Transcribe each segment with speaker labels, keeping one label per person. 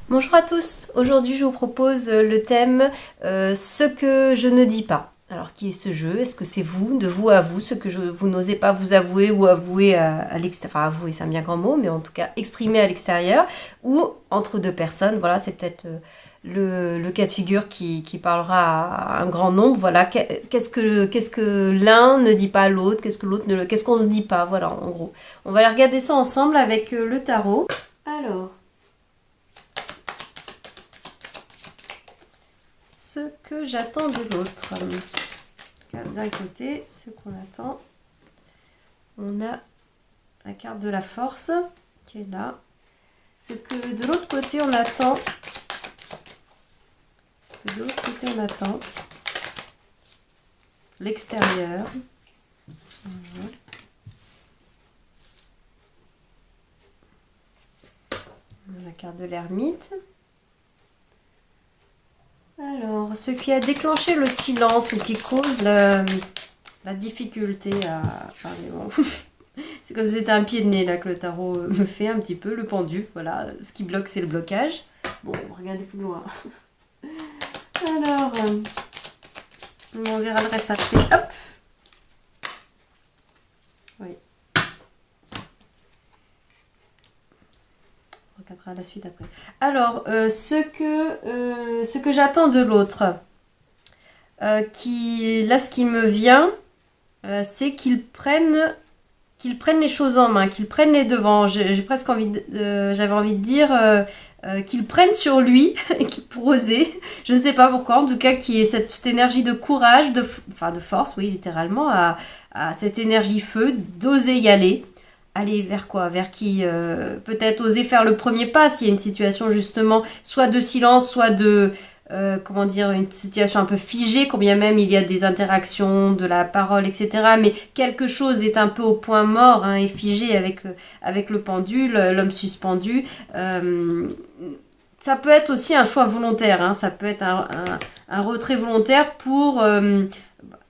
Speaker 1: Bonjour à tous, aujourd'hui je vous propose le thème ce que je ne dis pas. Alors qui est ce jeu? Est-ce que c'est vous, de vous à vous, ce que vous n'osez pas vous avouer ou avouer à l'extérieur, enfin avouer c'est un bien grand mot, mais en tout cas exprimer à l'extérieur, ou entre deux personnes, voilà c'est peut-être le cas de figure qui parlera à un grand nombre, voilà, qu'est-ce que l'un ne dit pas à l'autre, qu'est-ce qu'on se dit pas, voilà en gros. On va aller regarder ça ensemble avec le tarot. Alors... ce que j'attends de l'autre. D'un côté, ce qu'on attend. On a la carte de la force qui est là. Ce que de l'autre côté on attend. Ce que de l'autre côté on attend. L'extérieur. Voilà. La carte de l'ermite. Alors, ce qui a déclenché le silence ou qui cause la difficulté à parler. Bon. C'est comme si c'était un pied de nez là que le tarot me fait un petit peu, le pendu. Voilà, ce qui bloque, c'est le blocage. Bon, regardez plus loin. Alors, on verra le reste après. Hop. Oui. On regardera la suite après. Alors, ce que j'attends de l'autre, là, ce qui me vient, c'est qu'ils prennent les choses en main, qu'ils prennent les devants. J'ai presque j'avais envie de dire qu'ils prennent sur lui pour oser. Je ne sais pas pourquoi, en tout cas, qu'il y ait cette énergie de courage, de force, oui, littéralement, à cette énergie feu, d'oser y aller. Aller vers quoi? Vers qui? Peut-être oser faire le premier pas s'il y a une situation justement, soit de silence, soit de, comment dire, une situation un peu figée, combien même il y a des interactions, de la parole, etc. Mais quelque chose est un peu au point mort, hein, et figé avec le pendule, l'homme suspendu. Ça peut être aussi un choix volontaire, hein, ça peut être un retrait volontaire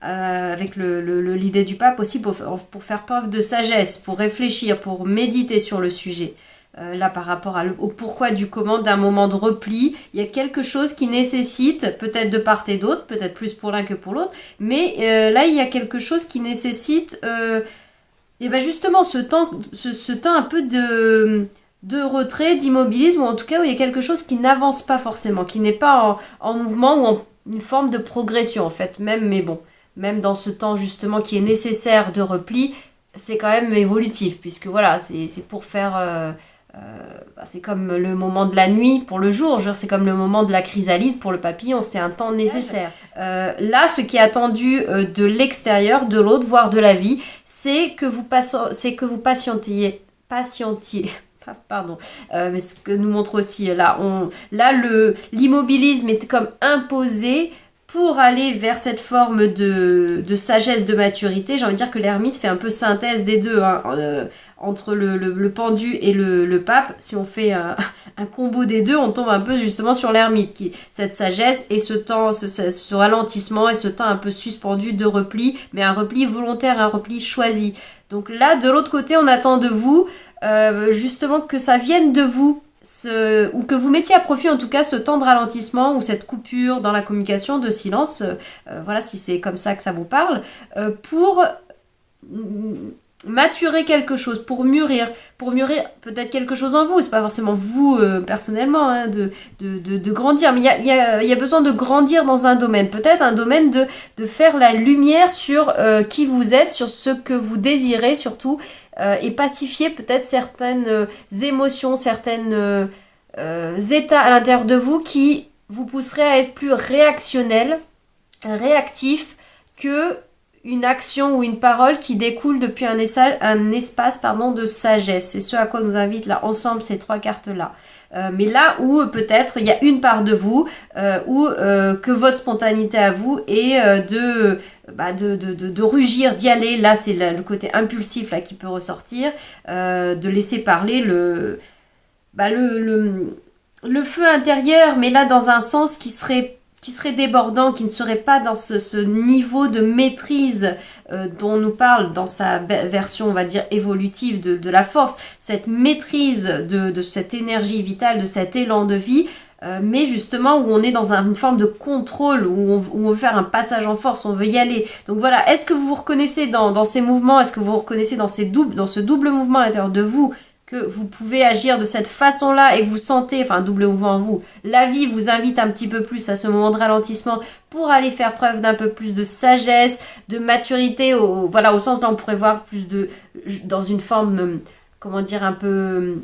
Speaker 1: avec l'idée du pape aussi, pour faire preuve de sagesse, pour réfléchir, pour méditer sur le sujet. Là, par rapport au pourquoi du comment d'un moment de repli, il y a quelque chose qui nécessite, peut-être de part et d'autre, peut-être plus pour l'un que pour l'autre, mais là, il y a quelque chose qui nécessite et ben justement ce temps un peu de retrait, d'immobilisme, ou en tout cas où il y a quelque chose qui n'avance pas forcément, qui n'est pas en mouvement ou en une forme de progression en fait, même, mais bon, même dans ce temps justement qui est nécessaire de repli, c'est quand même évolutif, puisque voilà, c'est pour faire... c'est comme le moment de la nuit pour le jour, c'est comme le moment de la chrysalide pour le papillon, c'est un temps nécessaire. Là, ce qui est attendu de l'extérieur, de l'autre, voire de la vie, c'est que vous patientiez. Pardon, mais ce que nous montre aussi l'immobilisme est comme imposé pour aller vers cette forme de sagesse, de maturité. J'ai envie de dire que l'ermite fait un peu synthèse des deux, hein, entre le pendu et le pape. Si on fait un combo des deux, on tombe un peu justement sur l'ermite, cette sagesse et ce temps, ce ralentissement et ce temps un peu suspendu de repli, mais un repli volontaire, un repli choisi. Donc là, de l'autre côté, on attend de vous justement que ça vienne de vous, ou que vous mettiez à profit en tout cas ce temps de ralentissement ou cette coupure dans la communication de silence, voilà, si c'est comme ça que ça vous parle, pour maturer quelque chose, pour mûrir peut-être quelque chose en vous. C'est pas forcément vous personnellement, hein, de grandir, mais il y a besoin de grandir dans un domaine, peut-être un domaine de faire la lumière sur qui vous êtes, sur ce que vous désirez surtout, et pacifier peut-être certaines émotions, certaines états à l'intérieur de vous qui vous pousseraient à être plus réactionnel, réactif, que une action ou une parole qui découle depuis un espace de sagesse. C'est ce à quoi nous invitent là ensemble ces trois cartes-là. Mais là où peut-être il y a une part de vous où que votre spontanéité à vous est de rugir, d'y aller. Là, c'est le côté impulsif là qui peut ressortir, de laisser parler le feu intérieur, mais là dans un sens qui qui serait débordant, qui ne serait pas dans ce niveau de maîtrise dont on nous parle dans sa version, on va dire, évolutive de la force, cette maîtrise de cette énergie vitale, de cet élan de vie, mais justement où on est dans une forme de contrôle, où on veut faire un passage en force, on veut y aller. Donc voilà, est-ce que vous vous reconnaissez dans ces mouvements, est-ce que vous vous reconnaissez dans ce double mouvement à l'intérieur de vous, que vous pouvez agir de cette façon-là et que vous sentez, enfin un double mouvement en vous, la vie vous invite un petit peu plus à ce moment de ralentissement pour aller faire preuve d'un peu plus de sagesse, de maturité, voilà, au sens là on pourrait voir plus dans une forme, comment dire, un peu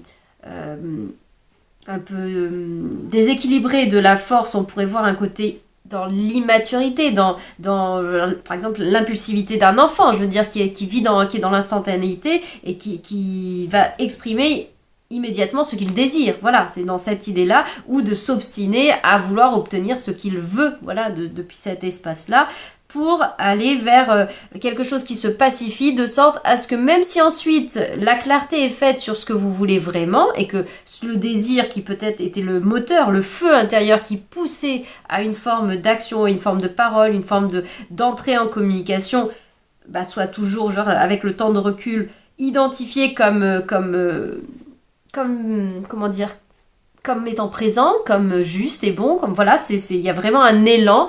Speaker 1: déséquilibré de la force, on pourrait voir un côté dans l'immaturité, dans par exemple l'impulsivité d'un enfant, je veux dire qui est dans l'instantanéité et qui va exprimer immédiatement ce qu'il désire. Voilà, c'est dans cette idée-là, ou de s'obstiner à vouloir obtenir ce qu'il veut, voilà, depuis cet espace-là, pour aller vers quelque chose qui se pacifie, de sorte à ce que même si ensuite la clarté est faite sur ce que vous voulez vraiment, et que le désir qui peut-être était le moteur, le feu intérieur qui poussait à une forme d'action, une forme de parole, une forme d'entrée en communication, soit toujours, genre, avec le temps de recul, identifié comme comment dire, comme étant présent, comme juste et bon, comme voilà, il y a vraiment un élan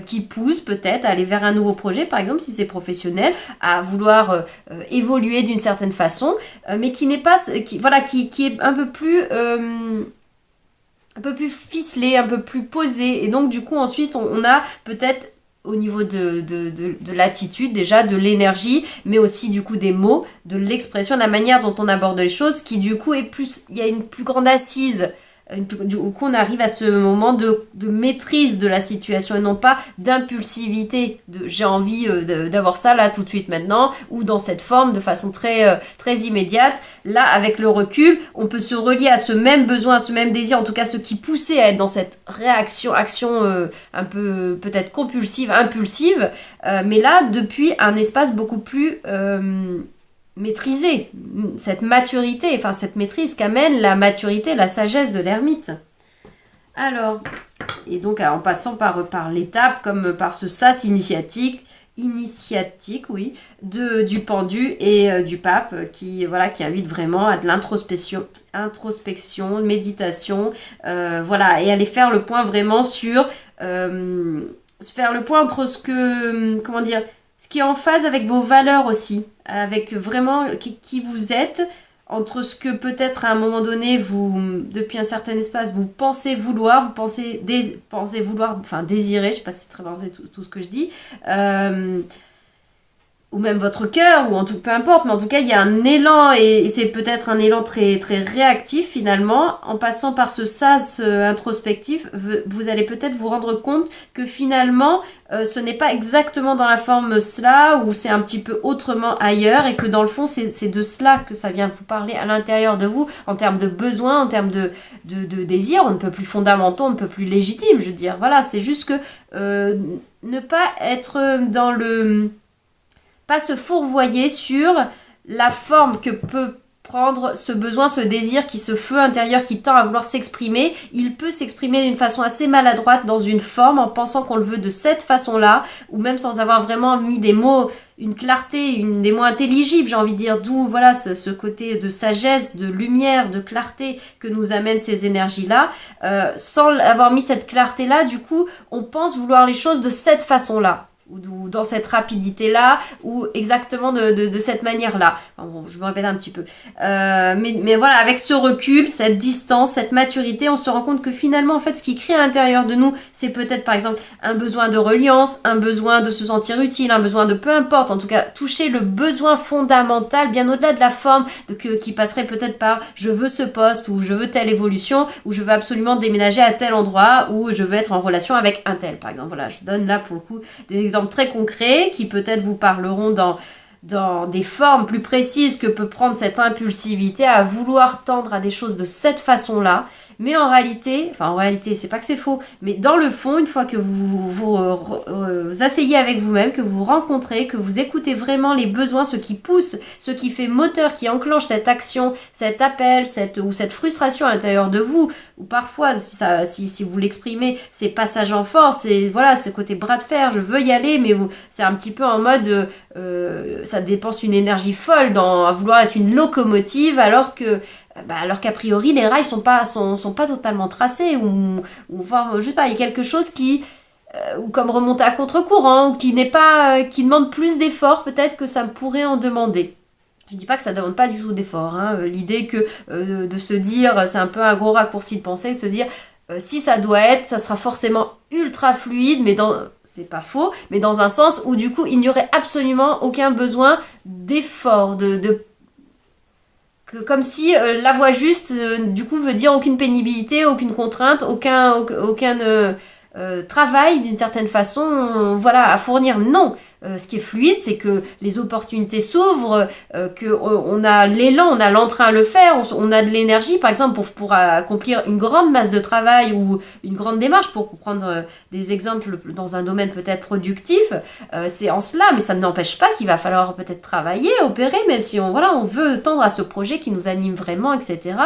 Speaker 1: qui pousse peut-être à aller vers un nouveau projet, par exemple si c'est professionnel, à vouloir évoluer d'une certaine façon, mais qui n'est pas, qui est un peu plus ficelé, un peu plus posé, et donc du coup ensuite on a peut-être au niveau de l'attitude déjà, de l'énergie, mais aussi du coup des mots, de l'expression, de la manière dont on aborde les choses, qui du coup il y a une plus grande assise, du coup on arrive à ce moment de maîtrise de la situation et non pas d'impulsivité, j'ai envie d'avoir ça là tout de suite maintenant, ou dans cette forme de façon très immédiate. Là avec le recul on peut se relier à ce même besoin, à ce même désir, en tout cas ce qui poussait à être dans cette action un peu peut-être compulsive, impulsive, mais là depuis un espace beaucoup plus maîtriser cette maturité, enfin cette maîtrise qu'amène la maturité, la sagesse de l'ermite. Alors, et donc en passant par l'étape, comme par ce sas initiatique, oui, du pendu et du pape, qui invite vraiment à de l'introspection, méditation, voilà, et aller faire le point vraiment sur, faire le point entre ce qui est en phase avec vos valeurs aussi, avec vraiment qui vous êtes, entre ce que peut-être à un moment donné, vous, depuis un certain espace, vous pensez vouloir, pensez vouloir, enfin désirer, je sais pas si c'est très bien tout ce que je dis, ou même votre cœur, ou en tout, peu importe, mais en tout cas, il y a un élan, et c'est peut-être un élan très, très réactif finalement. En passant par ce sas introspectif, vous allez peut-être vous rendre compte que finalement, ce n'est pas exactement dans la forme cela, ou c'est un petit peu autrement ailleurs, et que dans le fond, c'est de cela que ça vient vous parler à l'intérieur de vous, en termes de besoins, en termes de désirs, on ne peut plus fondamentaux, on ne peut plus légitimes, je veux dire. Voilà, c'est juste que ne pas être dans pas se fourvoyer sur la forme que peut prendre ce besoin, ce désir, ce feu intérieur qui tend à vouloir s'exprimer. Il peut s'exprimer d'une façon assez maladroite dans une forme en pensant qu'on le veut de cette façon-là, ou même sans avoir vraiment mis des mots, une clarté, des mots intelligibles, j'ai envie de dire, d'où voilà ce côté de sagesse, de lumière, de clarté que nous amènent ces énergies-là. Sans avoir mis cette clarté-là, du coup, on pense vouloir les choses de cette façon-là, ou dans cette rapidité-là, ou exactement de cette manière-là. Enfin, bon, je me répète un petit peu. Mais voilà, avec ce recul, cette distance, cette maturité, on se rend compte que finalement, en fait, ce qui crée à l'intérieur de nous, c'est peut-être, par exemple, un besoin de reliance, un besoin de se sentir utile, un besoin de peu importe, en tout cas, toucher le besoin fondamental, bien au-delà de la forme, qui passerait peut-être par « je veux ce poste » ou « je veux telle évolution » ou « je veux absolument déménager à tel endroit » ou « je veux être en relation avec un tel », par exemple. Voilà, je donne là, pour le coup, des exemples très concrets qui peut-être vous parleront dans des formes plus précises que peut prendre cette impulsivité à vouloir tendre à des choses de cette façon-là, Mais en réalité, c'est pas que c'est faux, mais dans le fond, une fois que vous asseyez avec vous-même, que vous rencontrez, que vous écoutez vraiment les besoins, ce qui pousse, ce qui fait moteur, qui enclenche cette action, cet appel, cette frustration à l'intérieur de vous, ou parfois, si vous l'exprimez, c'est passage en force, c'est ce côté bras de fer, je veux y aller, mais c'est un petit peu en mode, ça dépense une énergie folle à vouloir être une locomotive, alors qu'a priori les rails sont pas totalement tracés, ou enfin, je sais pas, il y a quelque chose ou comme remonter à contre-courant, qui qui demande plus d'efforts peut-être que ça pourrait en demander. Je dis pas que ça demande pas du tout d'efforts, hein. L'idée que de se dire, c'est un peu un gros raccourci de pensée, de se dire si ça doit être, ça sera forcément ultra fluide, mais c'est pas faux, mais dans un sens où du coup il n'y aurait absolument aucun besoin d'effort, comme si la voie juste du coup veut dire aucune pénibilité, aucune contrainte, aucun travail d'une certaine façon, à fournir. Non. Ce qui est fluide, c'est que les opportunités s'ouvrent, qu'on a l'élan, on a l'entrain à le faire, on a de l'énergie, par exemple, pour accomplir une grande masse de travail ou une grande démarche, pour prendre des exemples dans un domaine peut-être productif, c'est en cela, mais ça n'empêche pas qu'il va falloir peut-être travailler, opérer, même si on veut tendre à ce projet qui nous anime vraiment, etc.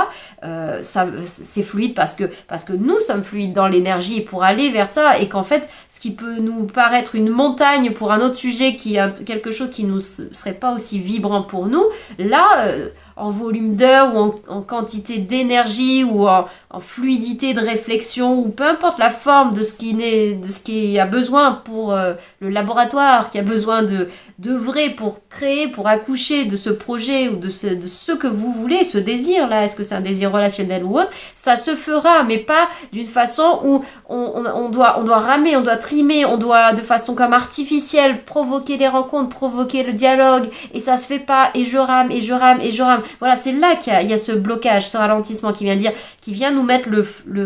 Speaker 1: C'est fluide parce que nous sommes fluides dans l'énergie pour aller vers ça, et qu'en fait, ce qui peut nous paraître une montagne pour un autre sujet, qui est quelque chose qui ne serait pas aussi vibrant pour nous, là, en volume d'heures, ou en quantité d'énergie, ou en fluidité de réflexion, ou peu importe la forme de ce qui a besoin pour le laboratoire, qui a besoin d'œuvrer pour créer, pour accoucher de ce projet, ou de ce que vous voulez, ce désir-là, est-ce que c'est un désir relationnel ou autre, ça se fera, mais pas d'une façon où on doit ramer, on doit trimer, on doit de façon comme artificielle provoquer les rencontres, provoquer le dialogue, et ça se fait pas, et je rame, et je rame, et je rame. Voilà, c'est là qu'il y a ce blocage, ce ralentissement qui vient nous mettre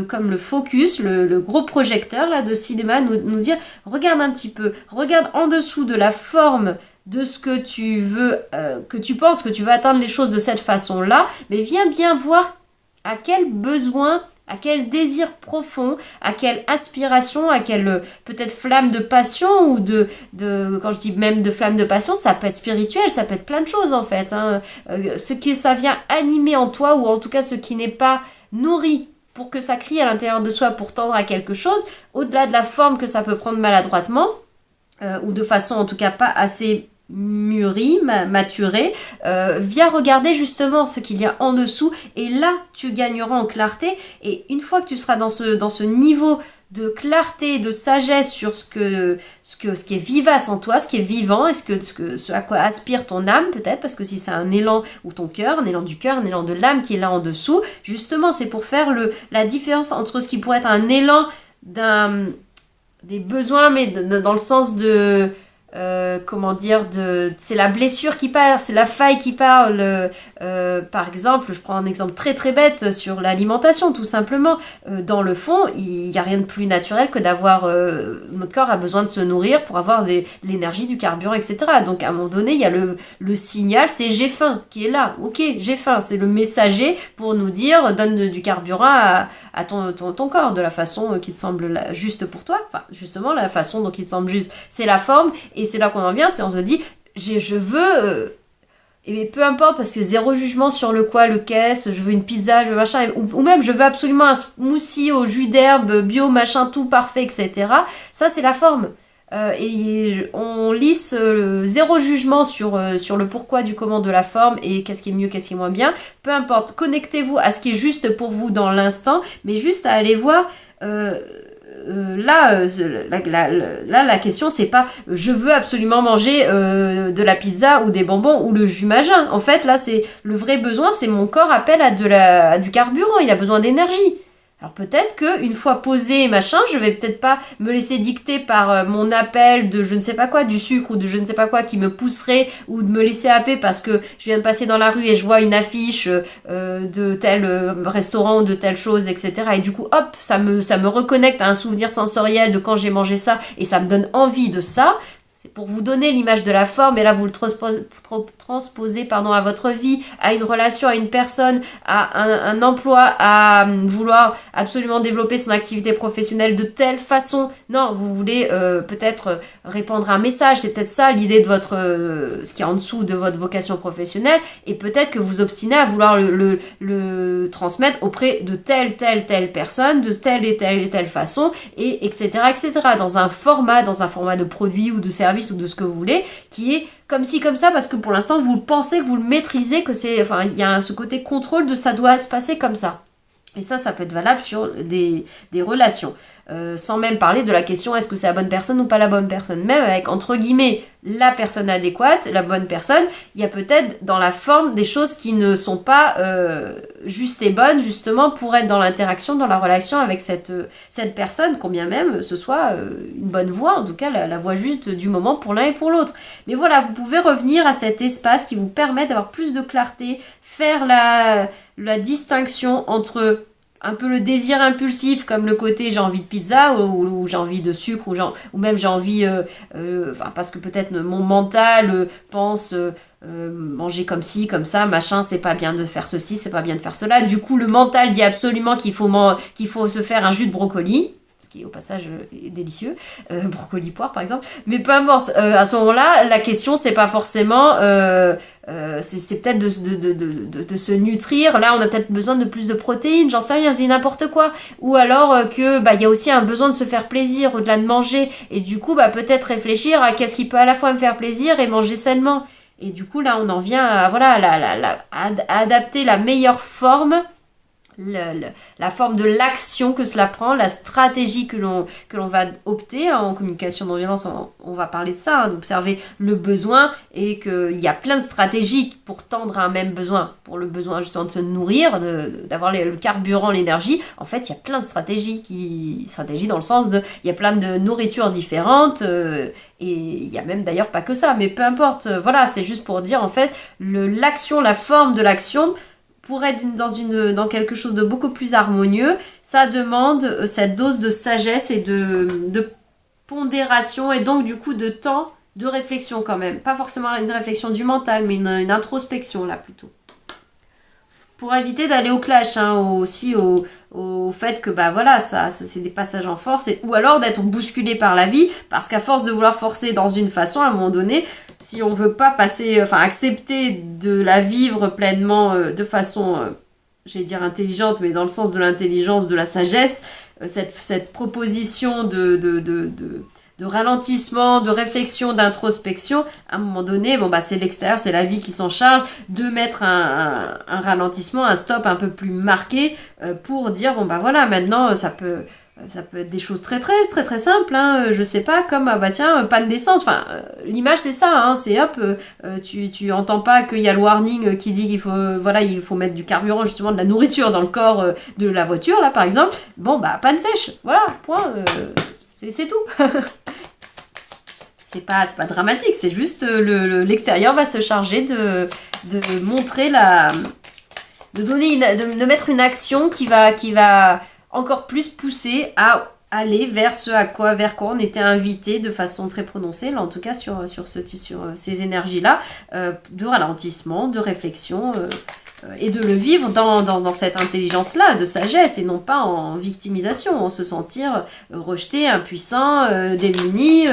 Speaker 1: comme le focus, le gros projecteur là de cinéma, nous dire, regarde un petit peu, regarde en dessous de la forme de ce que tu veux, que tu penses que tu vas atteindre les choses de cette façon-là, mais viens bien voir à quel besoin, à quel désir profond, à quelle aspiration, à quelle peut-être flamme de passion, ou quand je dis même de flamme de passion, ça peut être spirituel, ça peut être plein de choses en fait, hein. Ce que ça vient animer en toi, ou en tout cas ce qui n'est pas nourri pour que ça crie à l'intérieur de soi pour tendre à quelque chose, au-delà de la forme que ça peut prendre maladroitement, ou de façon en tout cas pas assez mûri, maturé, viens regarder justement ce qu'il y a en dessous, et là tu gagneras en clarté. Et une fois que tu seras dans ce niveau de clarté, de sagesse sur ce qui est vivace en toi, ce qui est vivant, et ce à quoi aspire ton âme peut-être, parce que si c'est un élan, ou ton cœur, un élan du cœur, un élan de l'âme qui est là en dessous, justement c'est pour faire la différence entre ce qui pourrait être un élan des besoins, mais dans le sens de c'est la blessure qui parle, c'est la faille qui parle. Par exemple, je prends un exemple très très bête sur l'alimentation, tout simplement. Dans le fond, il n'y a rien de plus naturel que d'avoir... notre corps a besoin de se nourrir pour avoir de l'énergie, du carburant, etc. Donc à un moment donné, il y a le signal, c'est j'ai faim, qui est là. Ok, j'ai faim, c'est le messager pour nous dire, donne du carburant à ton corps, de la façon qui te semble juste pour toi. Enfin, justement, la façon dont il te semble juste. C'est la forme, et c'est là qu'on en vient, c'est on se dit, je veux... et peu importe, parce que zéro jugement sur le qu'est-ce, je veux une pizza, je veux machin, ou même je veux absolument un smoothie au jus d'herbe, bio, machin, tout parfait, etc. Ça, c'est la forme. Et on lisse zéro jugement sur le pourquoi du comment de la forme, et qu'est-ce qui est mieux, qu'est-ce qui est moins bien. Peu importe, connectez-vous à ce qui est juste pour vous dans l'instant, mais juste à aller voir... la question c'est pas je veux absolument manger de la pizza ou des bonbons ou le jus Magin. En fait là c'est le vrai besoin, c'est mon corps appelle à du carburant, il a besoin d'énergie. Alors peut-être qu'une fois posé machin, je vais peut-être pas me laisser dicter par mon appel de je ne sais pas quoi, du sucre ou de je ne sais pas quoi qui me pousserait, ou de me laisser happer parce que je viens de passer dans la rue et je vois une affiche de tel restaurant ou de telle chose, etc. Et du coup, hop, ça me reconnecte à un souvenir sensoriel de quand j'ai mangé ça, et ça me donne envie de ça. C'est pour vous donner l'image de la forme, et là vous le transposez à votre vie, à une relation, à une personne, à un emploi, à vouloir absolument développer son activité professionnelle de telle façon. Non, vous voulez peut-être répandre un message, c'est peut-être ça l'idée de votre, ce qui est en dessous de votre vocation professionnelle, et peut-être que vous obstinez à vouloir le transmettre auprès de telle personne, de telle et telle façon, et etc., dans un format de produit ou de service ou de ce que vous voulez, qui est comme ci, comme ça, parce que pour l'instant, vous pensez que vous le maîtrisez, que c'est, enfin, il y a ce côté contrôle de ça doit se passer comme ça. Et ça peut être valable sur des relations. Sans même parler de la question est-ce que c'est la bonne personne ou pas la bonne personne. Même avec, entre guillemets, la personne adéquate, la bonne personne, il y a peut-être dans la forme des choses qui ne sont pas justes et bonnes, justement, pour être dans l'interaction, dans la relation avec cette personne, combien même ce soit une bonne voie, en tout cas la voie juste du moment pour l'un et pour l'autre. Mais voilà, vous pouvez revenir à cet espace qui vous permet d'avoir plus de clarté, faire la distinction entre un peu le désir impulsif, comme le côté j'ai envie de pizza ou j'ai envie de sucre ou même j'ai envie parce que peut-être mon mental pense manger comme ci, comme ça, machin, c'est pas bien de faire ceci, c'est pas bien de faire cela. Du coup, le mental dit absolument qu'il faut se faire un jus de brocoli, ce qui au passage est délicieux, brocoli poire par exemple, mais peu importe, à ce moment-là, la question c'est pas forcément c'est peut-être de se nutrir. Là on a peut-être besoin de plus de protéines, j'en sais rien, je dis n'importe quoi, ou alors que il y a aussi un besoin de se faire plaisir au-delà de manger, et du coup peut-être réfléchir à qu'est-ce qui peut à la fois me faire plaisir et manger sainement, et du coup là on en vient à à adapter la meilleure forme, la forme de l'action que cela prend, la stratégie que l'on va opter. En communication non violence, on va parler de ça, d'observer le besoin, et qu'il y a plein de stratégies pour tendre à un même besoin. Pour le besoin justement de se nourrir, d'avoir le carburant, l'énergie, en fait il y a plein de stratégies dans le sens de, il y a plein de nourritures différentes, et il y a même d'ailleurs pas que ça, mais peu importe, voilà, c'est juste pour dire en fait, l'action, la forme de l'action, pour être dans quelque chose de beaucoup plus harmonieux, ça demande cette dose de sagesse et de pondération, et donc du coup de temps de réflexion quand même. Pas forcément une réflexion du mental, mais une introspection là plutôt. Pour éviter d'aller au clash, aussi au fait que ça c'est des passages en force, ou alors d'être bousculé par la vie, parce qu'à force de vouloir forcer dans une façon, à un moment donné, si on veut pas accepter de la vivre pleinement de façon, j'allais dire intelligente, mais dans le sens de l'intelligence, de la sagesse, cette proposition de ralentissement, de réflexion, d'introspection, à un moment donné, c'est l'extérieur, c'est la vie qui s'en charge de mettre un ralentissement, un stop un peu plus marqué, pour dire, maintenant, ça peut être des choses très très très très simples, je sais pas, comme panne d'essence, l'image c'est ça, c'est hop, tu entends pas qu'il y a le warning qui dit qu'il faut il faut mettre du carburant, justement de la nourriture dans le corps de la voiture là par exemple, panne sèche, voilà, point, c'est tout. c'est pas dramatique, c'est juste l'extérieur va se charger de montrer de mettre une action qui va encore plus pousser à aller vers vers quoi on était invité de façon très prononcée, là en tout cas sur ces énergies-là, de ralentissement, de réflexion, et de le vivre dans cette intelligence-là, de sagesse, et non pas en victimisation, en se sentir rejeté, impuissant, démuni,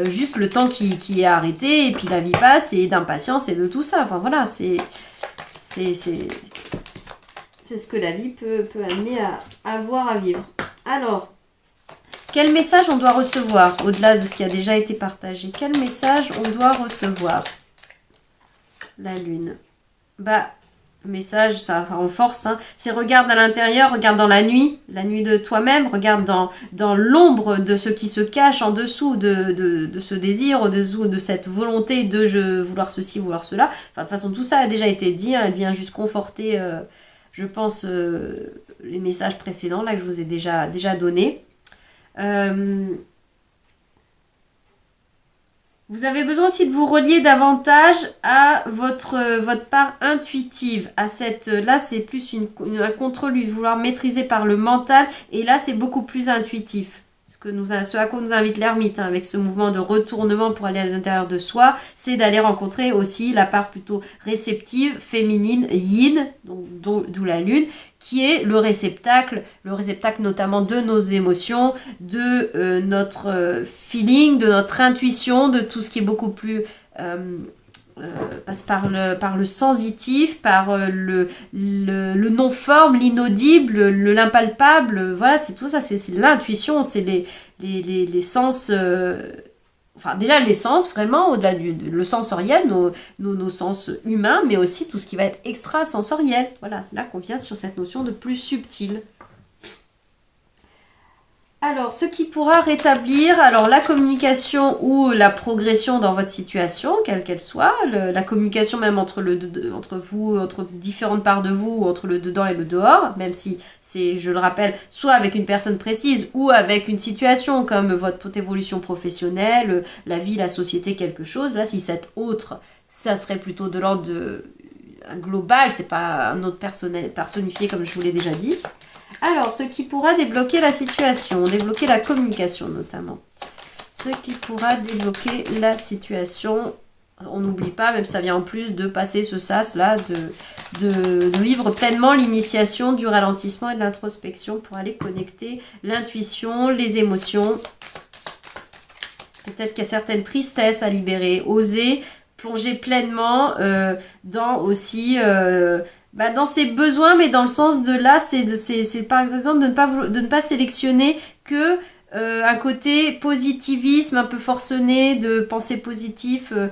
Speaker 1: juste le temps qui est arrêté, et puis la vie passe, et d'impatience, et de tout ça. Enfin voilà, c'est ce que la vie peut amener à avoir à vivre. Alors, quel message on doit recevoir, au-delà de ce qui a déjà été partagé? Quel message on doit recevoir? La lune. Message, ça renforce, c'est regarde à l'intérieur, regarde dans la nuit de toi-même, regarde dans l'ombre de ce qui se cache en dessous de ce désir, en dessous de cette volonté de vouloir ceci, vouloir cela. De toute façon, tout ça a déjà été dit, elle vient juste conforter, je pense, les messages précédents là que je vous ai déjà donnés. Vous avez besoin aussi de vous relier davantage à votre part intuitive. Là, c'est plus un contrôle, vouloir maîtriser par le mental. Et là, c'est beaucoup plus intuitif. Ce ce à quoi nous invite l'ermite, hein, avec ce mouvement de retournement pour aller à l'intérieur de soi, c'est d'aller rencontrer aussi la part plutôt réceptive, féminine, yin, d'où la lune, qui est le réceptacle notamment de nos émotions, de notre feeling, de notre intuition, de tout ce qui est beaucoup plus... passe par le sensitif, par le non-forme, l'inaudible, l'impalpable, voilà, c'est tout ça, c'est l'intuition, c'est les sens, enfin déjà les sens vraiment, au-delà le sensoriel, nos sens humains, mais aussi tout ce qui va être extrasensoriel, voilà, c'est là qu'on vient sur cette notion de plus subtil. Alors, ce qui pourra rétablir la communication ou la progression dans votre situation, quelle qu'elle soit, la communication même entre vous, entre différentes parts de vous, ou entre le dedans et le dehors, même si c'est, je le rappelle, soit avec une personne précise ou avec une situation comme votre évolution professionnelle, la vie, la société, quelque chose. Là, si cette autre, ça serait plutôt de l'ordre de un global, c'est pas un autre personnifié comme je vous l'ai déjà dit. Alors, ce qui pourra débloquer la situation, débloquer la communication notamment. Ce qui pourra débloquer la situation, on n'oublie pas, même ça vient en plus de passer ce sas-là, de vivre pleinement l'initiation du ralentissement et de l'introspection pour aller connecter l'intuition, les émotions. Peut-être qu'il y a certaines tristesses à libérer, oser plonger pleinement dans aussi... dans ses besoins, mais dans le sens de là, c'est par exemple de ne pas sélectionner que un côté positivisme un peu forcené, de pensée positive,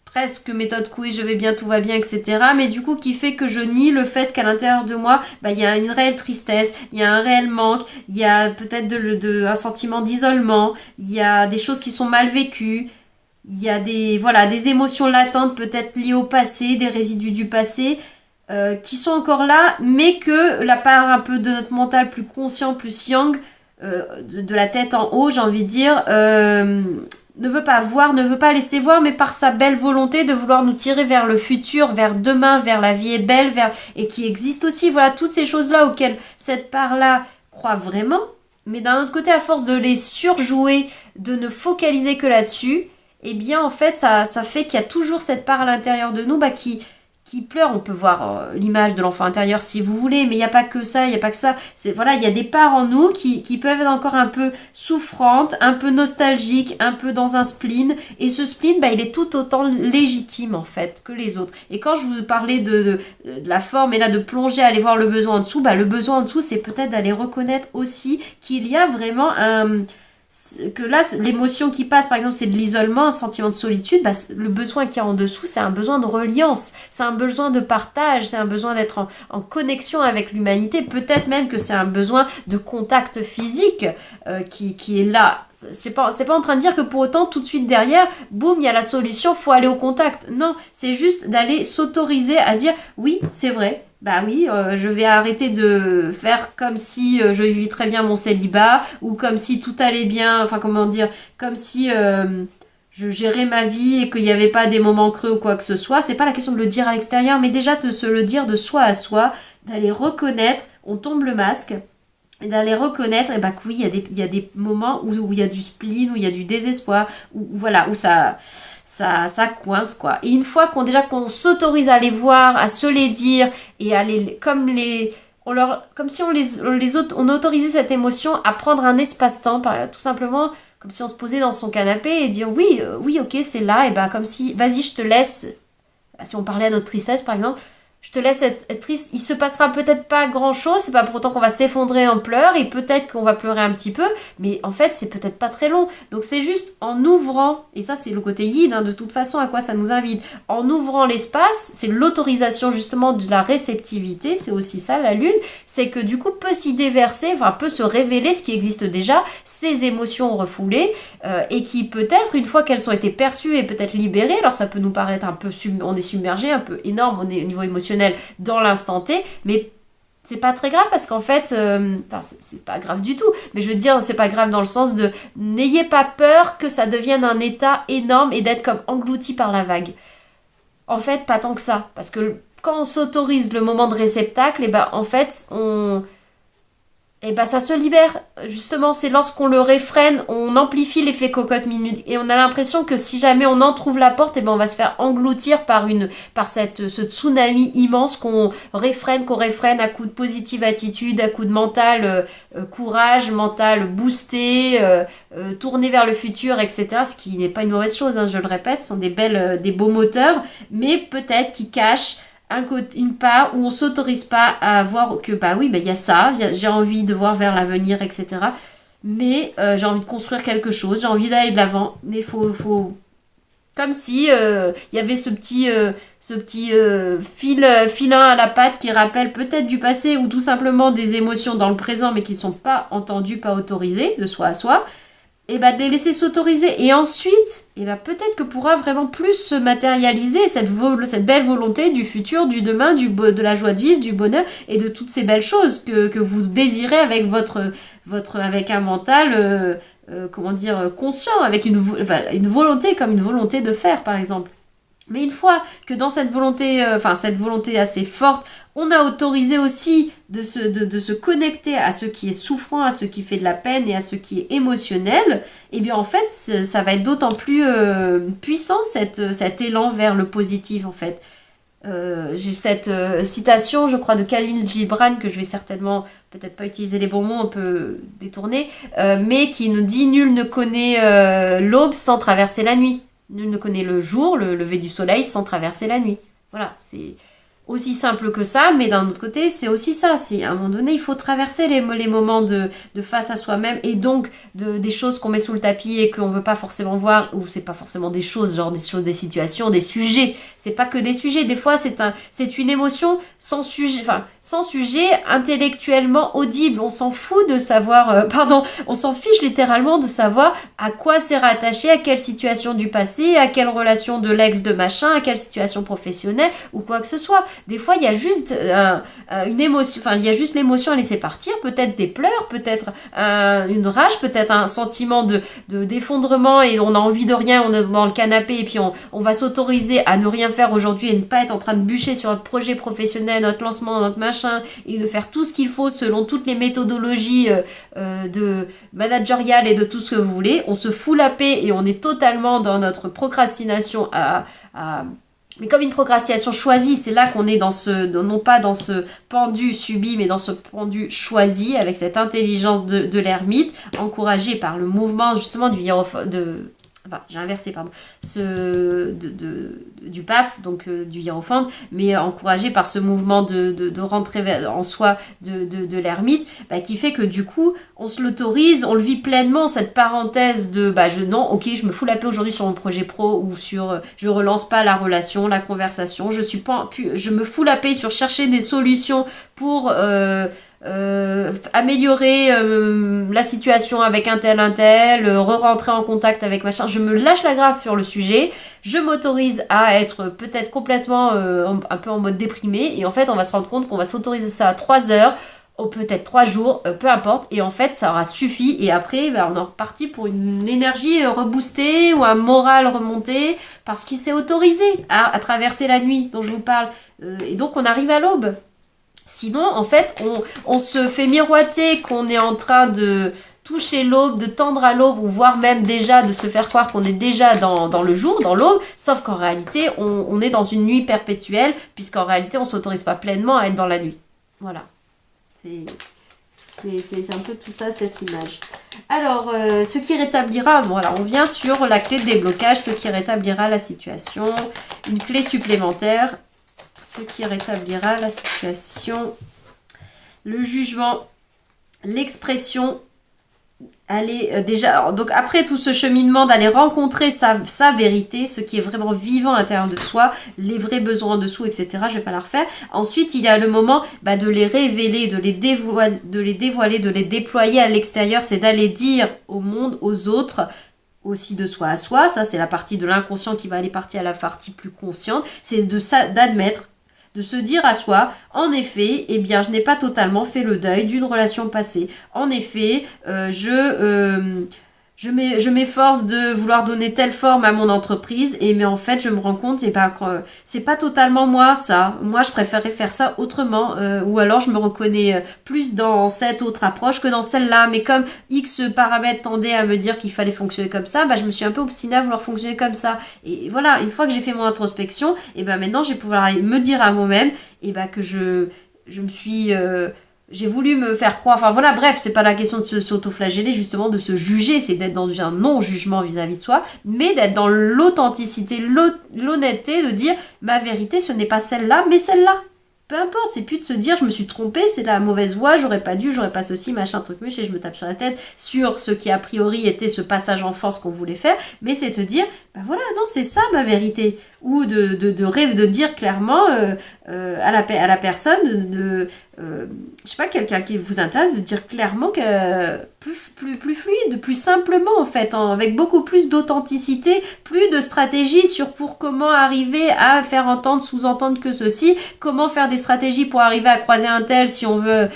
Speaker 1: presque méthode Coué, je vais bien, tout va bien, etc. Mais du coup, qui fait que je nie le fait qu'à l'intérieur de moi, il y a une réelle tristesse, il y a un réel manque, il y a peut-être un sentiment d'isolement, il y a des choses qui sont mal vécues. Il y a des émotions latentes peut-être liées au passé, des résidus du passé qui sont encore là, mais que la part un peu de notre mental plus conscient, plus yang, de la tête en haut, j'ai envie de dire, ne veut pas voir, ne veut pas laisser voir, mais par sa belle volonté de vouloir nous tirer vers le futur, vers demain, vers la vie est belle, et qui existe aussi. Voilà, toutes ces choses-là auxquelles cette part-là croit vraiment, mais d'un autre côté, à force de les surjouer, de ne focaliser que là-dessus, eh bien en fait ça fait qu'il y a toujours cette part à l'intérieur de nous qui pleure. On peut voir l'image de l'enfant intérieur si vous voulez, mais il n'y a pas que ça, il n'y a pas que ça. Il y a des parts en nous qui peuvent être encore un peu souffrantes, un peu nostalgiques, un peu dans un spleen, et ce spleen, il est tout autant légitime en fait que les autres. Et quand je vous parlais de la forme, et là de plonger, aller voir le besoin en dessous, le besoin en dessous, c'est peut-être d'aller reconnaître aussi qu'il y a vraiment que là, l'émotion qui passe, par exemple, c'est de l'isolement, un sentiment de solitude. Le besoin qu'il y a en dessous, c'est un besoin de reliance, c'est un besoin de partage, c'est un besoin d'être en connexion avec l'humanité. Peut-être même que c'est un besoin de contact physique qui est là. C'est pas en train de dire que pour autant, tout de suite derrière, boum, il y a la solution, faut aller au contact. Non, c'est juste d'aller s'autoriser à dire oui, c'est vrai. Je vais arrêter de faire comme si je vivais très bien mon célibat, ou comme si tout allait bien, comme si je gérais ma vie et qu'il n'y avait pas des moments creux ou quoi que ce soit. C'est pas la question de le dire à l'extérieur, mais déjà de se le dire de soi à soi, d'aller reconnaître, on tombe le masque, et d'aller reconnaître que oui, il y a des moments où il y a du spleen, où il y a du désespoir, où ça coince quoi. Et une fois qu'on s'autorise à les voir, à se les dire, et à comme si on autorisait cette émotion à prendre un espace-temps, tout simplement comme si on se posait dans son canapé et dire oui, ok, c'est là, et comme si, vas-y, je te laisse, si on parlait à notre tristesse par exemple, je te laisse être triste, il se passera peut-être pas grand chose, c'est pas pour autant qu'on va s'effondrer en pleurs, et peut-être qu'on va pleurer un petit peu, mais en fait c'est peut-être pas très long. Donc c'est juste en ouvrant, et ça c'est le côté yin, de toute façon à quoi ça nous invite, en ouvrant l'espace, c'est l'autorisation justement de la réceptivité, c'est aussi ça la lune, c'est que du coup peut s'y déverser, peut se révéler ce qui existe déjà, ces émotions refoulées, et qui peut-être une fois qu'elles ont été perçues et peut-être libérées, alors ça peut nous paraître un peu, on est submergé, un peu énorme, on est au niveau émotionnel dans l'instant T, mais c'est pas très grave parce qu'en fait, c'est pas grave du tout, mais je veux dire, c'est pas grave dans le sens de n'ayez pas peur que ça devienne un état énorme et d'être comme englouti par la vague. En fait, pas tant que ça, parce que quand on s'autorise le moment de réceptacle, en fait, Et bah ça se libère, justement, c'est lorsqu'on le réfrène, on amplifie l'effet cocotte minute et on a l'impression que si jamais on en trouve la porte, et ben on va se faire engloutir par ce tsunami immense qu'on réfrène à coup de positive attitude, à coup de mental courage, mental boosté, tourné vers le futur, etc. Ce qui n'est pas une mauvaise chose, hein, je le répète, ce sont des beaux moteurs, mais peut-être qui cachent une part où on s'autorise pas à voir que bah oui, bah, il y a ça, j'ai envie de voir vers l'avenir, etc. Mais j'ai envie de construire quelque chose, j'ai envie d'aller de l'avant, mais faut comme si il y avait ce petit filin à la patte qui rappelle peut-être du passé ou tout simplement des émotions dans le présent mais qui sont pas entendues, pas autorisées de soi à soi et bah de les laisser s'autoriser et ensuite et bah peut-être que pourra vraiment plus se matérialiser cette belle volonté du futur, du demain, de la joie de vivre, du bonheur et de toutes ces belles choses que vous désirez avec avec un mental comment dire conscient avec une volonté comme une volonté de faire par exemple. Mais une fois que dans cette volonté, cette volonté assez forte, on a autorisé aussi de se connecter à ce qui est souffrant, à ce qui fait de la peine et à ce qui est émotionnel, et bien en fait, ça va être d'autant plus puissant cet élan vers le positif en fait. J'ai cette citation, je crois, de Khalil Gibran, que je vais certainement, peut-être pas utiliser les bons mots, un peu détourner, mais qui nous dit «Nul ne connaît l'aube sans traverser la nuit». Nul ne connaît le jour, le lever du soleil, sans traverser la nuit. Voilà, c'est aussi simple que ça, mais d'un autre côté, c'est aussi ça. C'est à un moment donné, il faut traverser les moments de face à soi-même et donc des choses qu'on met sous le tapis et qu'on veut pas forcément voir, ou c'est pas forcément des choses, genre des choses, des situations, des sujets. C'est pas que des sujets. Des fois, c'est une émotion sans sujet intellectuellement audible. On s'en fout de savoir, on s'en fiche littéralement de savoir à quoi c'est rattaché, à quelle situation du passé, à quelle relation de l'ex de machin, à quelle situation professionnelle ou quoi que ce soit. Des fois, il y a juste une émotion, il y a juste l'émotion à laisser partir, peut-être des pleurs, peut-être une rage, peut-être un sentiment d'effondrement et on a envie de rien, on est dans le canapé et puis on va s'autoriser à ne rien faire aujourd'hui et ne pas être en train de bûcher sur notre projet professionnel, notre lancement, notre machin et de faire tout ce qu'il faut selon toutes les méthodologies de managériales et de tout ce que vous voulez. On se fout la paix et on est totalement dans notre procrastination mais comme une procrastination choisie, c'est là qu'on est non pas dans ce pendu subi, mais dans ce pendu choisi, avec cette intelligence de l'ermite, encouragée par le mouvement justement j'ai inversé, pardon, du pape, donc du hiérophante, mais encouragé par ce mouvement de rentrer en soi de l'ermite, qui fait que du coup, on se l'autorise, on le vit pleinement, cette parenthèse je me fous la paix aujourd'hui sur mon projet pro ou je relance pas la relation, la conversation, je me fous la paix sur chercher des solutions pour améliorer la situation avec un tel, re-rentrer en contact avec machin, je me lâche la grappe sur le sujet, je m'autorise à être peut-être complètement un peu en mode déprimé et en fait on va se rendre compte qu'on va s'autoriser ça à 3 heures ou peut-être 3 jours, peu importe, et en fait ça aura suffi et après on est reparti pour une énergie reboostée ou un moral remonté parce qu'il s'est autorisé à traverser la nuit dont je vous parle et donc on arrive à l'aube. Sinon, en fait, on se fait miroiter qu'on est en train de toucher l'aube, de tendre à l'aube, ou voire même déjà de se faire croire qu'on est déjà dans le jour, dans l'aube, sauf qu'en réalité, on est dans une nuit perpétuelle, puisqu'en réalité, on ne s'autorise pas pleinement à être dans la nuit. Voilà. C'est un peu tout ça, cette image. Alors, ce qui rétablira, voilà, on vient sur la clé de déblocage, ce qui rétablira la situation, une clé supplémentaire, ce qui rétablira la situation, le jugement, l'expression, déjà, donc après tout ce cheminement d'aller rencontrer sa vérité, ce qui est vraiment vivant à l'intérieur de soi, les vrais besoins en dessous, etc. Je vais pas la refaire. Ensuite, il y a le moment de les révéler, de les dévoiler, de les déployer à l'extérieur, c'est d'aller dire au monde, aux autres, aussi de soi à soi, ça c'est la partie de l'inconscient qui va aller partir à la partie plus consciente, c'est d'admettre, de se dire à soi, en effet, je n'ai pas totalement fait le deuil d'une relation passée. En effet, je m'efforce de vouloir donner telle forme à mon entreprise, mais en fait, je me rends compte, c'est pas totalement moi, ça. Moi, je préférerais faire ça autrement, ou alors je me reconnais plus dans cette autre approche que dans celle-là. Mais comme X paramètres tendaient à me dire qu'il fallait fonctionner comme ça, je me suis un peu obstinée à vouloir fonctionner comme ça. Et voilà, une fois que j'ai fait mon introspection, et maintenant, je vais pouvoir me dire à moi-même, que je me suis... j'ai voulu me faire croire, enfin voilà, bref, c'est pas la question de s'auto-flageller, justement, de se juger, c'est d'être dans un non-jugement vis-à-vis de soi, mais d'être dans l'authenticité, l'honnêteté, de dire ma vérité, ce n'est pas celle-là, mais celle-là. Peu importe, c'est plus de se dire je me suis trompée, c'est la mauvaise voie, j'aurais pas dû, j'aurais pas ceci, machin, truc, et je me tape sur la tête sur ce qui a priori était ce passage en force qu'on voulait faire, mais c'est de te dire, voilà, non, c'est ça ma vérité. Ou de rêve de dire clairement à la personne, je sais pas, quelqu'un qui vous intéresse, de dire clairement plus fluide, plus simplement en fait, avec beaucoup plus d'authenticité, plus de stratégie sur comment arriver à faire entendre, sous-entendre que ceci, comment faire des stratégies pour arriver à croiser un tel si on veut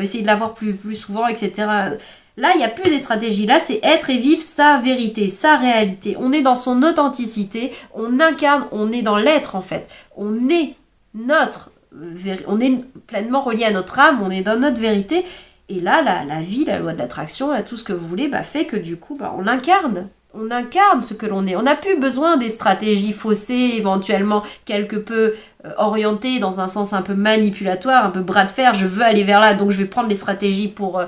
Speaker 1: essayer de l'avoir plus souvent, etc. Là, il n'y a plus des stratégies. Là, c'est être et vivre sa vérité, sa réalité. On est dans son authenticité, on incarne, on est dans l'être en fait. On est pleinement relié à notre âme, on est dans notre vérité. Et là, la vie, la loi de l'attraction, tout ce que vous voulez, fait que du coup, on l'incarne. On incarne ce que l'on est. On n'a plus besoin des stratégies faussées, éventuellement quelque peu orientées dans un sens un peu manipulatoire, un peu bras de fer. Je veux aller vers là, donc je vais prendre les stratégies pour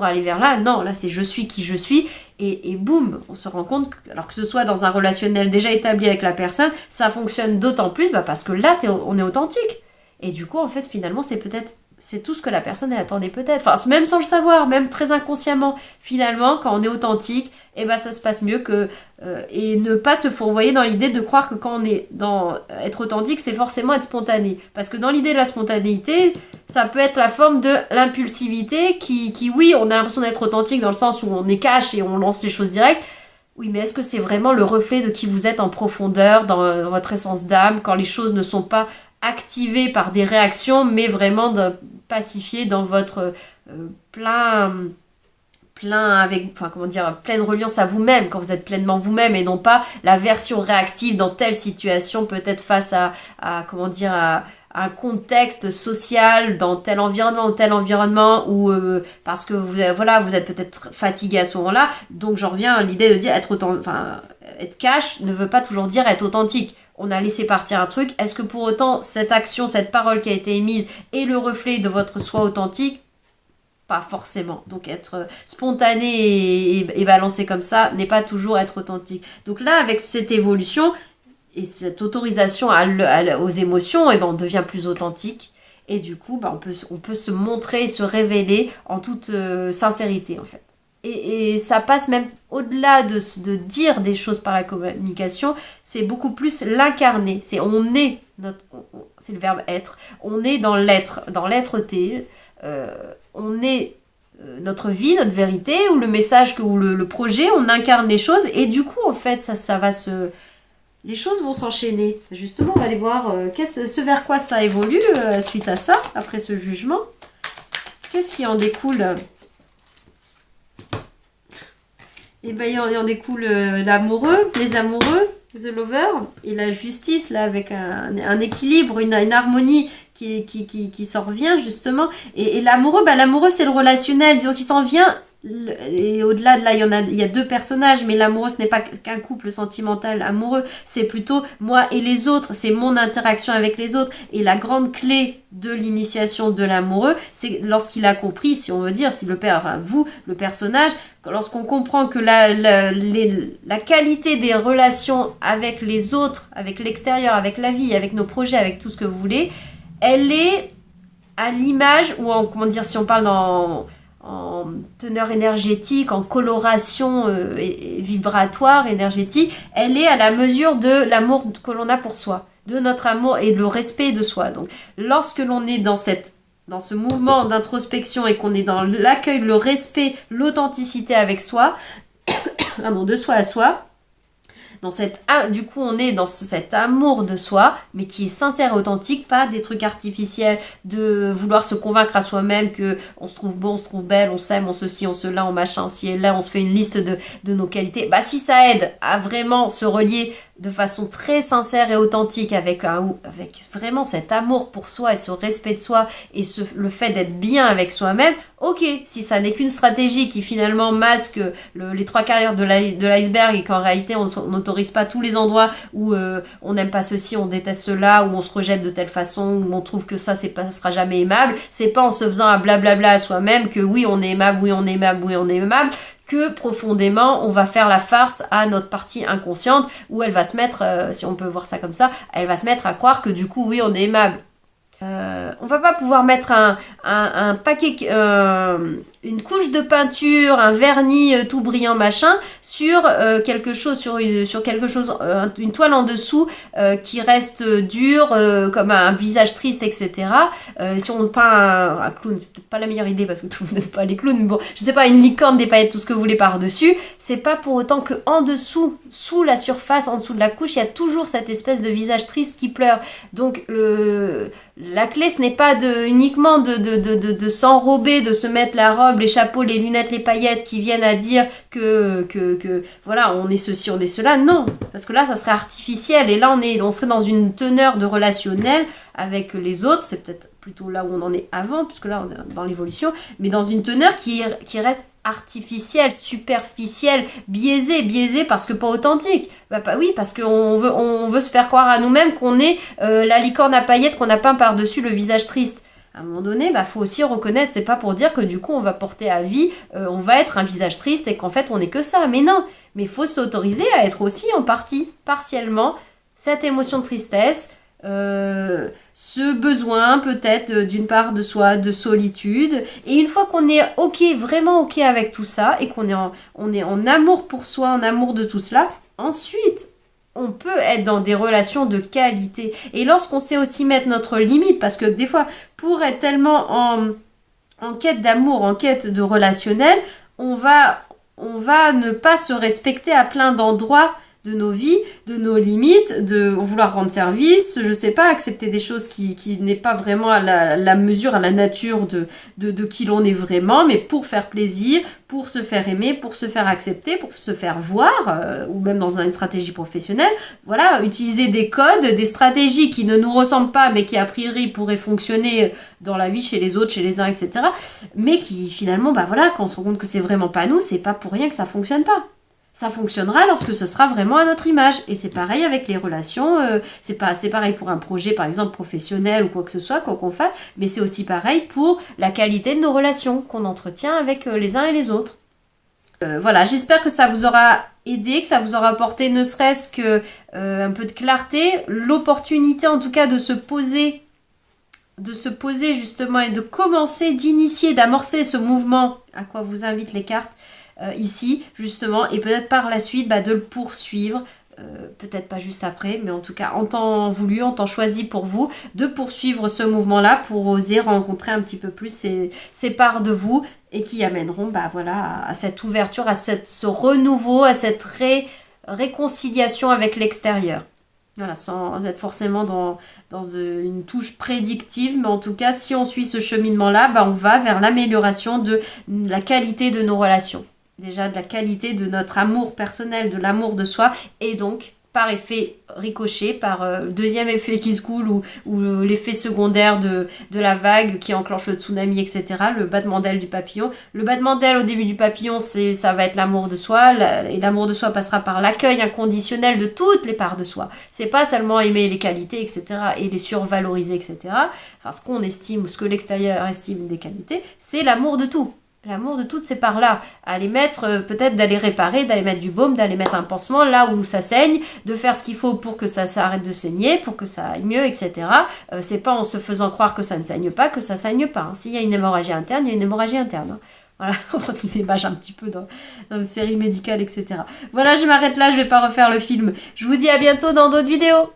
Speaker 1: aller vers là. Non, là c'est je suis qui je suis. Et boum, on se rend compte que, alors que ce soit dans un relationnel déjà établi avec la personne, ça fonctionne d'autant plus parce que là, on est authentique. Et du coup, en fait, finalement, c'est tout ce que la personne attendait peut-être. Enfin, même sans le savoir, même très inconsciemment. Finalement, quand on est authentique, ça se passe mieux que... et ne pas se fourvoyer dans l'idée de croire que quand on est dans être authentique, c'est forcément être spontané. Parce que dans l'idée de la spontanéité, ça peut être la forme de l'impulsivité qui oui, on a l'impression d'être authentique dans le sens où on est cash et on lance les choses directes. Oui, mais est-ce que c'est vraiment le reflet de qui vous êtes en profondeur, dans votre essence d'âme, quand les choses ne sont pas activé par des réactions, mais vraiment pacifié dans votre pleine reliance à vous-même, quand vous êtes pleinement vous-même et non pas la version réactive dans telle situation, peut-être face à un contexte social dans tel environnement ou parce que vous êtes peut-être fatigué à ce moment-là. Donc j'en reviens à l'idée de dire être cash ne veut pas toujours dire être authentique. On a laissé partir un truc. Est-ce que pour autant, cette action, cette parole qui a été émise est le reflet de votre soi authentique ? Pas forcément. Donc être spontané et balancé comme ça n'est pas toujours être authentique. Donc là, avec cette évolution et cette autorisation aux émotions, on devient plus authentique. Et du coup, on peut se montrer et se révéler en toute sincérité, en fait. Et ça passe même au-delà de dire des choses par la communication, c'est beaucoup plus l'incarner. C'est c'est le verbe être. On est dans l'être, dans l'être-té. On est notre vie, notre vérité, ou le message, ou le projet, on incarne les choses. Et du coup, en fait, les choses vont s'enchaîner. Justement, on va aller voir ce vers quoi ça évolue suite à ça, après ce jugement. Qu'est-ce qui en découle ? Et il en découle l'amoureux, les amoureux, the lover, et la justice, là, avec un équilibre, une harmonie qui s'en revient, justement. Et l'amoureux, l'amoureux, c'est le relationnel, disons qu'il s'en vient. Et au-delà de là, il y a deux personnages, mais l'amoureux, ce n'est pas qu'un couple sentimental amoureux, c'est plutôt moi et les autres, c'est mon interaction avec les autres. Et la grande clé de l'initiation de l'amoureux, c'est lorsqu'il a compris, si on veut dire, si le personnage, lorsqu'on comprend que la qualité des relations avec les autres, avec l'extérieur, avec la vie, avec nos projets, avec tout ce que vous voulez, elle est à l'image, ou si on parle en teneur énergétique, en coloration et vibratoire énergétique, elle est à la mesure de l'amour que l'on a pour soi, de notre amour et le respect de soi. Donc, lorsque l'on est dans ce mouvement d'introspection et qu'on est dans l'accueil, le respect, l'authenticité avec soi, de soi à soi, du coup on est dans cet amour de soi, mais qui est sincère et authentique, pas des trucs artificiels de vouloir se convaincre à soi-même que on se trouve beau, on se trouve belle, on s'aime, on ceci, on cela, on machin, on ci et là, on se fait une liste de nos qualités. Bah si ça aide à vraiment se relier de façon très sincère et authentique avec vraiment cet amour pour soi et ce respect de soi et le fait d'être bien avec soi-même, ok, si ça n'est qu'une stratégie qui finalement masque les trois quarts de l'iceberg et qu'en réalité on n'autorise pas tous les endroits où on n'aime pas ceci, on déteste cela, où on se rejette de telle façon, où on trouve que ça sera jamais aimable, c'est pas en se faisant un blablabla à soi-même que oui on est aimable, oui on est aimable, oui on est aimable, que profondément, on va faire la farce à notre partie inconsciente où elle va se mettre, si on peut voir ça comme ça, elle va se mettre à croire que du coup, oui, on est aimable. On va pas pouvoir mettre un paquet, une couche de peinture, un vernis tout brillant machin sur quelque chose, sur quelque chose, une toile en dessous qui reste dure, comme un visage triste, etc. Si on peint un clown, c'est peut-être pas la meilleure idée parce que tout le monde n'aime pas les clowns, mais bon, je sais pas, une licorne, des paillettes, tout ce que vous voulez par-dessus, c'est pas pour autant que en dessous, sous la surface, en dessous de la couche, il y a toujours cette espèce de visage triste qui pleure. Donc la clé, ce n'est pas uniquement de s'enrober, de se mettre la robe, les chapeaux, les lunettes, les paillettes qui viennent à dire que voilà, on est ceci, on est cela. Non, parce que là, ça serait artificiel. Et là, on serait dans une teneur de relationnel avec les autres. C'est peut-être plutôt là où on en est avant, puisque là, on est dans l'évolution. Mais dans une teneur qui reste artificielle, superficielle, biaisée parce que pas authentique. Oui, parce qu'on veut se faire croire à nous-mêmes qu'on est la licorne à paillettes qu'on a peint par-dessus le visage triste. À un moment donné, faut aussi reconnaître, c'est pas pour dire que du coup on va porter à vie, on va être un visage triste et qu'en fait on n'est que ça. Mais non, mais il faut s'autoriser à être aussi en partie, partiellement, cette émotion de tristesse, ce besoin peut-être d'une part de soi, de solitude. Et une fois qu'on est ok, vraiment ok avec tout ça et qu'on est en amour pour soi, en amour de tout cela, ensuite on peut être dans des relations de qualité. Et lorsqu'on sait aussi mettre notre limite, parce que des fois, pour être tellement en quête d'amour, en quête de relationnel, on va ne pas se respecter à plein d'endroits de nos vies, de nos limites, de vouloir rendre service, je sais pas, accepter des choses qui n'est pas vraiment à la mesure, à la nature de qui l'on est vraiment, mais pour faire plaisir, pour se faire aimer, pour se faire accepter, pour se faire voir, ou même dans une stratégie professionnelle, voilà, utiliser des codes, des stratégies qui ne nous ressemblent pas, mais qui a priori pourraient fonctionner dans la vie, chez les autres, chez les uns, etc., mais qui finalement, voilà, quand on se rend compte que c'est vraiment pas nous, c'est pas pour rien que ça fonctionne pas. Ça fonctionnera lorsque ce sera vraiment à notre image. Et c'est pareil avec les relations, c'est pareil pour un projet par exemple professionnel ou quoi que ce soit, quoi qu'on fasse, mais c'est aussi pareil pour la qualité de nos relations qu'on entretient avec les uns et les autres. Voilà, j'espère que ça vous aura aidé, que ça vous aura apporté ne serait-ce que un peu de clarté, l'opportunité en tout cas de se poser justement et de commencer, d'initier, d'amorcer ce mouvement à quoi vous invitent les cartes. Ici justement, et peut-être par la suite de le poursuivre, peut-être pas juste après, mais en tout cas en temps voulu, en temps choisi pour vous, de poursuivre ce mouvement-là pour oser rencontrer un petit peu plus ces parts de vous et qui amèneront à cette ouverture, à ce renouveau, à cette réconciliation avec l'extérieur. Voilà, sans être forcément dans une touche prédictive, mais en tout cas, si on suit ce cheminement-là, on va vers l'amélioration de la qualité de nos relations. Déjà de la qualité de notre amour personnel, de l'amour de soi, et donc par effet ricochet, par deuxième effet qui se coule ou l'effet secondaire de la vague qui enclenche le tsunami, etc., le battement d'aile du papillon. Le battement d'aile au début du papillon, ça va être l'amour de soi, et l'amour de soi passera par l'accueil inconditionnel de toutes les parts de soi. C'est pas seulement aimer les qualités, etc., et les survaloriser, etc., enfin ce qu'on estime ou ce que l'extérieur estime des qualités, c'est l'amour de tout. L'amour de toutes ces parts-là, à les mettre, peut-être d'aller réparer, d'aller mettre du baume, d'aller mettre un pansement là où ça saigne, de faire ce qu'il faut pour que ça arrête de saigner, pour que ça aille mieux, etc. C'est pas en se faisant croire que ça ne saigne pas que ça saigne pas. S'il y a une hémorragie interne, il y a une hémorragie interne. Voilà, on image un petit peu dans une série médicale, etc. Voilà, je m'arrête là, je vais pas refaire le film. Je vous dis à bientôt dans d'autres vidéos.